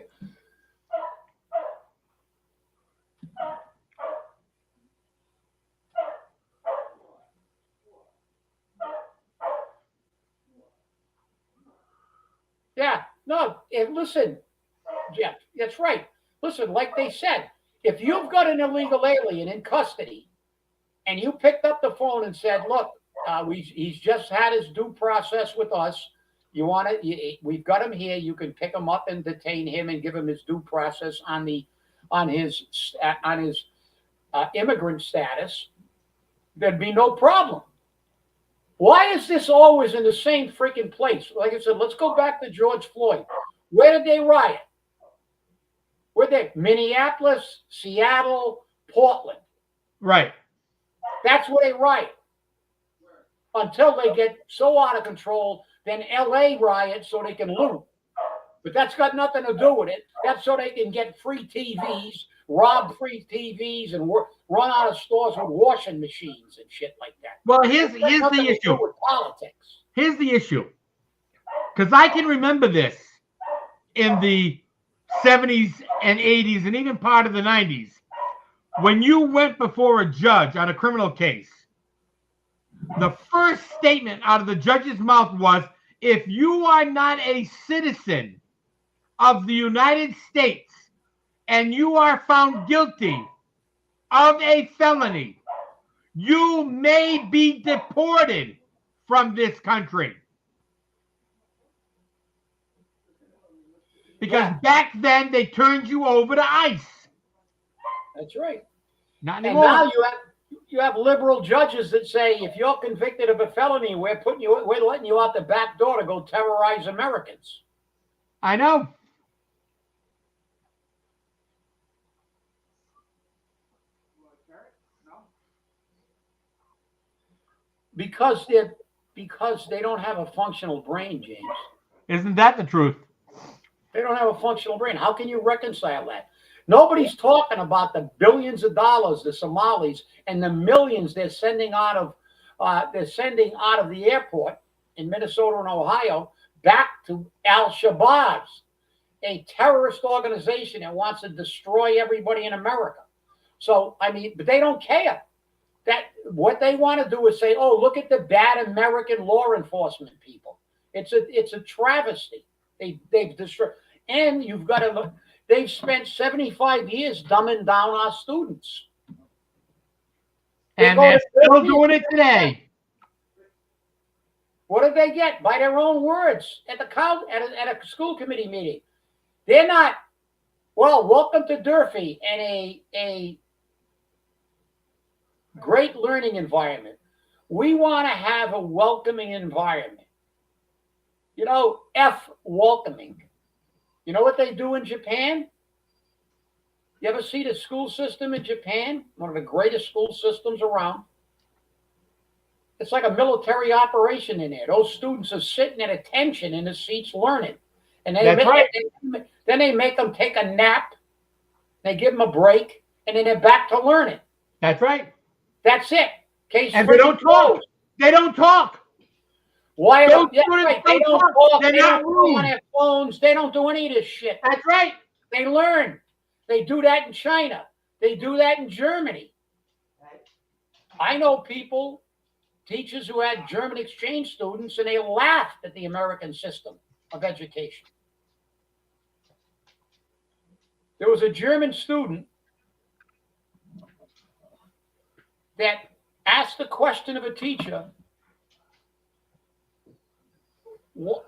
Speaker 1: Yeah, no, and listen, Jeff, that's right. Listen, like they said, if you've got an illegal alien in custody and you picked up the phone and said, look, he's just had his due process with us. You want it? We've got him here. You can pick him up and detain him and give him his due process on his immigrant status. There'd be no problem. Why is this always in the same freaking place? Like I said, let's go back to George Floyd. Where did they riot? Where they? Minneapolis, Seattle, Portland.
Speaker 2: Right.
Speaker 1: That's where they riot. Until they get so out of control, then LA riots so they can loot. But that's got nothing to do with it. That's so they can get free TVs, rob free TVs, and run out of stores with washing machines and shit like that.
Speaker 2: Well, here's the issue.
Speaker 1: With politics.
Speaker 2: Here's the issue. Because I can remember this in the 70s and 80s and even part of the 90s. When you went before a judge on a criminal case, the first statement out of the judge's mouth was, if you are not a citizen of the United States and you are found guilty of a felony, you may be deported from this country. Because back then they turned you over to ICE.
Speaker 1: That's right.
Speaker 2: Not anymore.
Speaker 1: And now you have liberal judges that say if you're convicted of a felony, we're letting you out the back door to go terrorize Americans.
Speaker 2: I know.
Speaker 1: Because they don't have a functional brain, James.
Speaker 2: Isn't that the truth?
Speaker 1: They don't have a functional brain. How can you reconcile that? Nobody's talking about the billions of dollars the Somalis and the millions they're sending out of the airport in Minnesota and Ohio back to Al-Shabaab, a terrorist organization that wants to destroy everybody in America. So, I mean, but they don't care. That what they want to do is say, "Oh, look at the bad American law enforcement people." It's a travesty. They've destroyed, and you've got to look. They've spent 75 years dumbing down our students.
Speaker 2: And they're still doing it today.
Speaker 1: What did they get? By their own words at a school committee meeting. They're not, well, welcome to Durfee and a great learning environment. We want to have a welcoming environment. You know, F welcoming. You know what they do in Japan? You ever see the school system in Japan? One of the greatest school systems around. It's like a military operation in there. Those students are sitting at attention in the seats learning. And then they make them take a nap. They give them a break. And then they're back to learning.
Speaker 2: That's right.
Speaker 1: That's it. Case
Speaker 2: and they don't talk. They don't talk.
Speaker 1: Why? They don't talk.
Speaker 2: They're not
Speaker 1: on their phones. They don't do any of this shit.
Speaker 2: That's right.
Speaker 1: They learn. They do that in China. They do that in Germany. I know people, teachers who had German exchange students, and they laughed at the American system of education. There was a German student that asked the question of a teacher,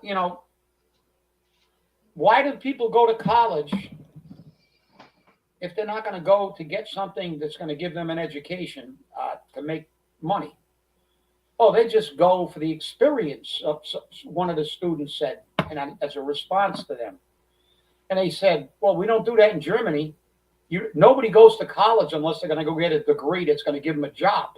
Speaker 1: you know, why do people go to college if they're not going to go to get something that's going to give them an education to make money? Oh, they just go for the experience, one of the students said, and as a response to them. And they said, well, we don't do that in Germany. Nobody goes to college unless they're going to go get a degree that's going to give them a job.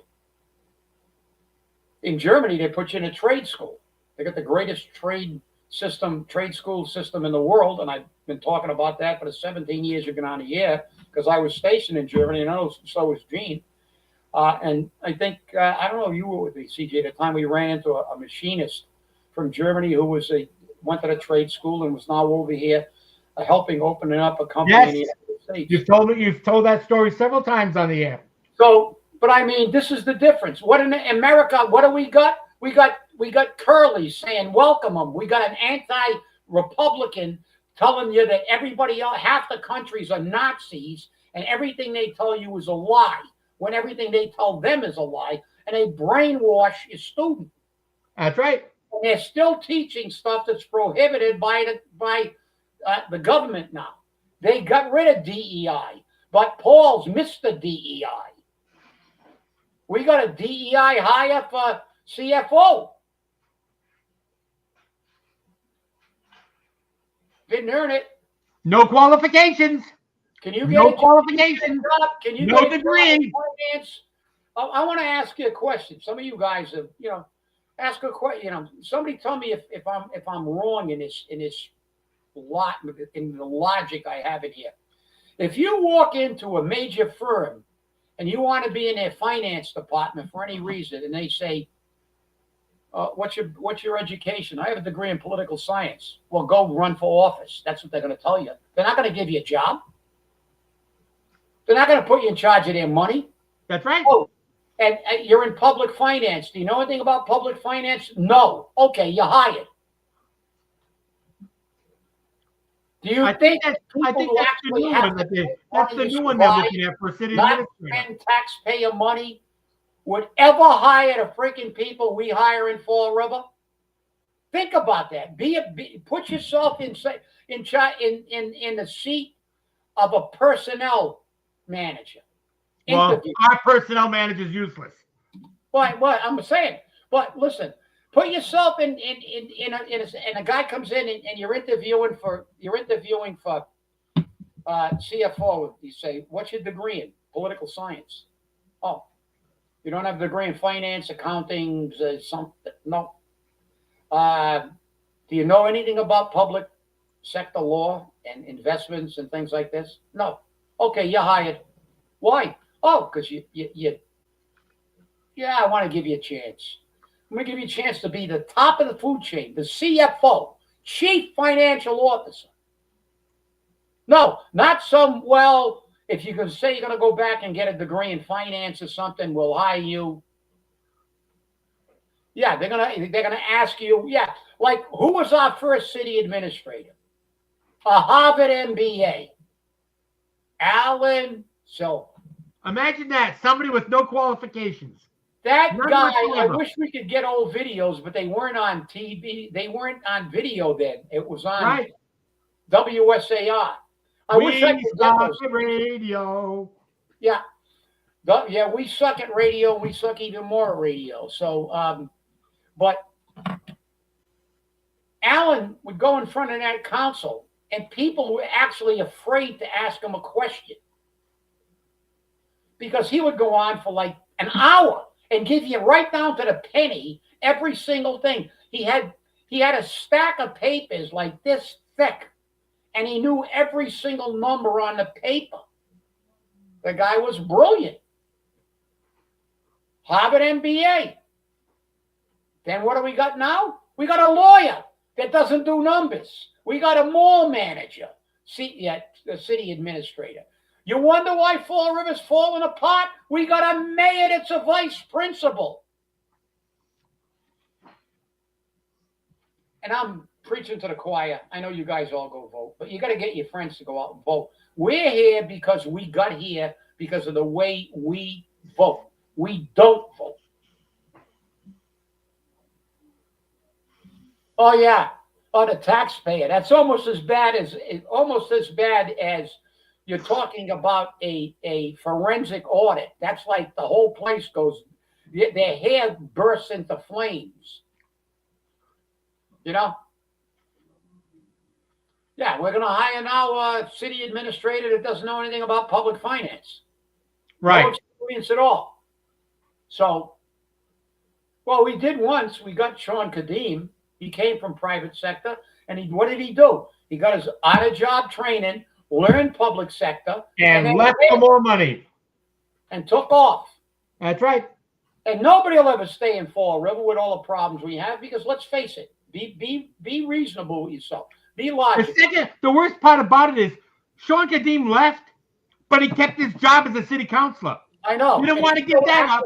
Speaker 1: In Germany, they put you in a trade school. They got the greatest trade school system in the world, and I've been talking about that for the 17 years you've been on the air, because I was stationed in Germany, and I know so was Gene. And I think, I don't know if you were with me, CJ, at the time we ran into a machinist from Germany who went to the trade school and was now over here helping opening up a company in the United States.
Speaker 2: You've told that story several times on the air.
Speaker 1: So, but I mean, this is the difference. What in America, what do we got? We got Curly saying welcome them. We got an anti-Republican telling you that everybody else, half the countries are Nazis, and everything they tell you is a lie, when everything they tell them is a lie, and they brainwash your student.
Speaker 2: That's right.
Speaker 1: And they're still teaching stuff that's prohibited by the government now. They got rid of DEI, but Paul's Mr. DEI. We got a DEI hire for CFO. Didn't earn it.
Speaker 2: No qualifications.
Speaker 1: Can you get
Speaker 2: No
Speaker 1: a
Speaker 2: qualifications.
Speaker 1: job? Can you
Speaker 2: No
Speaker 1: get a
Speaker 2: degree.
Speaker 1: job in finance? I want to ask you a question. Some of you guys have, ask a question. Somebody tell me if I'm wrong in this lot in the logic I have in here. If you walk into a major firm and you want to be in their finance department for any reason, and they say, what's your education? I have a degree in political science. Well, go run for office. That's what they're going to tell you. They're not going to give you a job. They're not going to put you in charge of their money.
Speaker 2: That's right.
Speaker 1: Oh, and you're in public finance. Do you know anything about public finance? No. Okay, you're hired. Do you think
Speaker 2: that's the new one that's the new one they're looking at for city
Speaker 1: administrator? Not taxpayer money would ever hire the freaking people we hire in Fall River? Think about that. Put yourself in the seat of a personnel manager.
Speaker 2: Well, our personnel manager is useless.
Speaker 1: What I'm saying. But listen, put yourself in a guy comes in and you're interviewing for CFO. You say, what's your degree in? Political science. Oh, you don't have a degree in finance, accounting, something? No. Do you know anything about public sector law and investments and things like this? No. Okay, you're hired. Why? Oh, because I want to give you a chance. I'm going to give you a chance to be the top of the food chain, the CFO, Chief Financial Officer. No, not if you can say you're going to go back and get a degree in finance or something, we'll hire you. Yeah, they're gonna ask you, like who was our first city administrator? A Harvard MBA. Alan Silver.
Speaker 2: Imagine that, somebody with no qualifications.
Speaker 1: That guy, I wish we could get old videos, but they weren't on TV. They weren't on video then. It was on WSAR. I wish I could get those.
Speaker 2: Radio.
Speaker 1: Yeah. We suck at radio. We suck even more at radio. So, but Alan would go in front of that council, and people were actually afraid to ask him a question because he would go on for like an hour and give you right down to the penny every single thing. He had a stack of papers like this thick, and he knew every single number on the paper. The guy was brilliant. Harvard MBA. Then what do we got now? We got a lawyer that doesn't do numbers. We got a mall manager, the city administrator. You wonder why Fall River's falling apart? We got a mayor that's a vice principal. And I'm preaching to the choir. I know you guys all go vote, but you got to get your friends to go out and vote. We're here because we got here because of the way we vote. We don't vote. Oh yeah, the taxpayer. That's almost as bad as you're talking about a forensic audit. That's like the whole place goes. Their hair bursts into flames. You know. Yeah, we're going to hire now a city administrator that doesn't know anything about public finance.
Speaker 2: Right.
Speaker 1: No experience at all. So, well, we did once. We got Sean Kadim. He came from private sector. And what did he do? He got his out-of-job training, learned public sector.
Speaker 2: And left for more money.
Speaker 1: And took off.
Speaker 2: That's right.
Speaker 1: And nobody will ever stay in Fall River with all the problems we have because let's face it, be reasonable with yourself. Be logical.
Speaker 2: The worst part about it is Sean Kadim left, but he kept his job as a city councilor.
Speaker 1: I know.
Speaker 2: You don't want to give that up.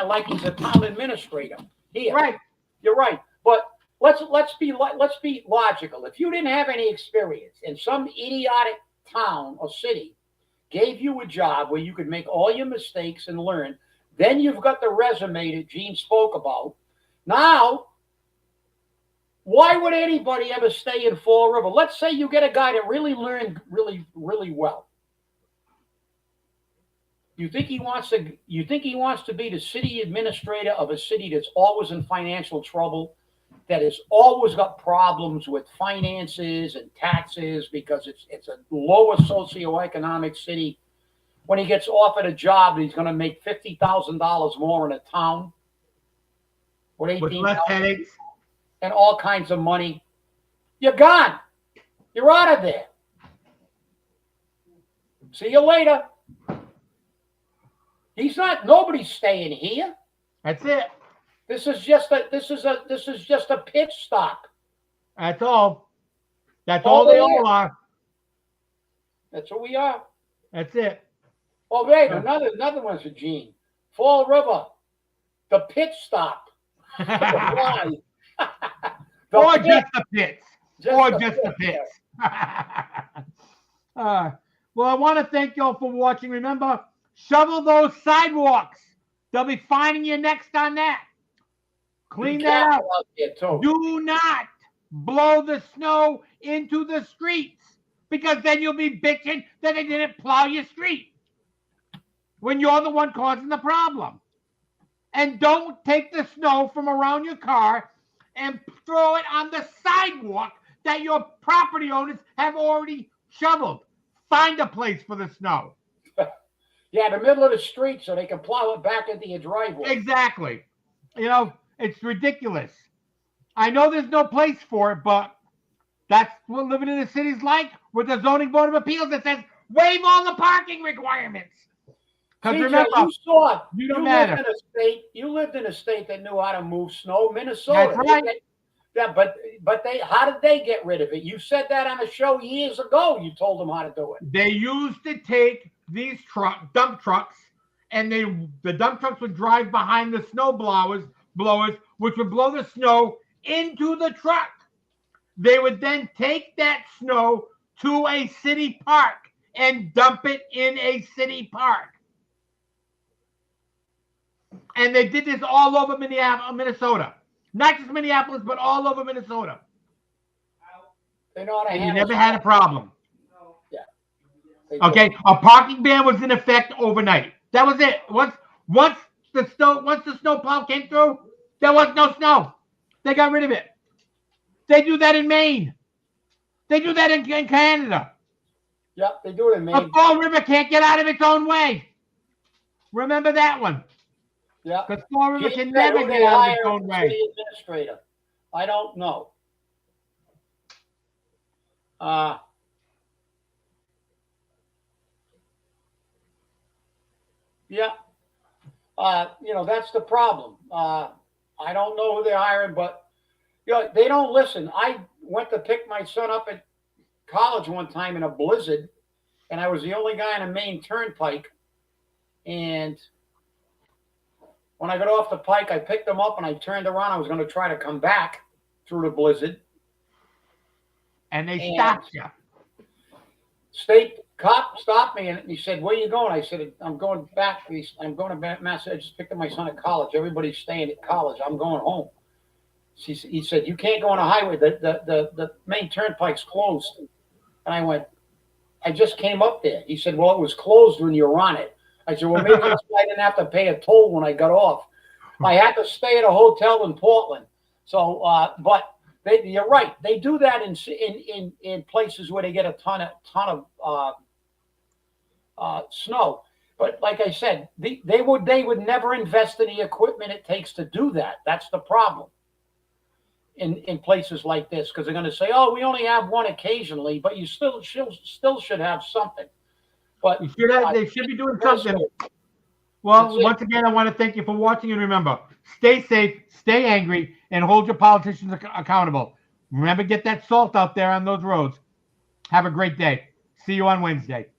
Speaker 1: Like he's a town administrator. Here.
Speaker 2: Right.
Speaker 1: You're right. But let's be logical. If you didn't have any experience and some idiotic town or city gave you a job where you could make all your mistakes and learn, then you've got the resume that Gene spoke about. Now Why would anybody ever stay in Fall River? Let's say you get a guy that really learned really well. You think he wants to be the city administrator of a city that's always in financial trouble, that has always got problems with finances and taxes because it's a lower socioeconomic city. When he gets offered a job, he's going to make $50,000 more in a town with
Speaker 2: less headaches
Speaker 1: and all kinds of money. You're gone. You're out of there. See you later. Nobody's staying here.
Speaker 2: That's it.
Speaker 1: This is just a pit stop.
Speaker 2: That's all. That's all they all are.
Speaker 1: That's what we are.
Speaker 2: That's it.
Speaker 1: Oh, wait, another one's for Gene. Fall River, the pit stop. Why?
Speaker 2: Or just the pits. Or just the pits. Well, I want to thank you all for watching. Remember, shovel those sidewalks. They'll be finding you next on that. Clean that up. Do not blow the snow into the streets, because then you'll be bitching that they didn't plow your street when you're the one causing the problem. And don't take the snow from around your car and throw it on the sidewalk that your property owners have already shoveled. Find a place for the snow.
Speaker 1: Yeah, the middle of the street so they can plow it back into your driveway.
Speaker 2: Exactly. You know, it's ridiculous. I know there's no place for it, but that's what living in the city's like, with the zoning board of appeals that says waive all the parking requirements. Because remember, you don't matter.
Speaker 1: You lived in a state that knew how to move snow, Minnesota.
Speaker 2: That's right.
Speaker 1: Yeah, but how did they get rid of it? You said that on a show years ago. You told them how to do it.
Speaker 2: They used to take these dump trucks, and the dump trucks would drive behind the snow blowers, which would blow the snow into the truck. They would then take that snow to a city park and dump it in a city park. And they did this all over Minnesota. Not just Minneapolis, but all over Minnesota.
Speaker 1: And
Speaker 2: you never had a problem.
Speaker 1: Yeah.
Speaker 2: Okay, a parking ban was in effect overnight. That was it. Once the snow plow came through, there was no snow. They got rid of it. They do that in Maine. They do that in Canada.
Speaker 1: Yep, they do it in Maine.
Speaker 2: The Fall River can't get out of its own way. Remember that one.
Speaker 1: Yeah.
Speaker 2: The Fall River can never get out of its own way.
Speaker 1: City administrator. I don't know. Yeah. That's the problem. I don't know who they're hiring, but they don't listen. I went to pick my son up at college one time in a blizzard, and I was the only guy on a main turnpike. And when I got off the pike, I picked him up and I turned around. I was going to try to come back through the blizzard.
Speaker 2: And they stopped you.
Speaker 1: State cop stopped me and he said, "Where are you going?" I said, "I'm going back. I'm going to Massachusetts. I just picked up my son at college. Everybody's staying at college. I'm going home." He said, "You can't go on a highway. The main turnpike's closed." And I went, "I just came up there." He said, "Well, it was closed when you were on it." I said, "Well, maybe that's why I didn't have to pay a toll when I got off. I had to stay at a hotel in Portland." So, but you're right. They do that in places where they get a ton of snow. But like I said, they would never invest in the equipment it takes to do that. That's the problem in places like this, because they're going to say, "Oh, we only have one occasionally," but you still should have something. But
Speaker 2: they should be doing something. Well, once again, I want to thank you for watching, and remember, stay safe, stay angry, and hold your politicians accountable. Remember, get that salt out there on those roads. Have a great day. See you on Wednesday.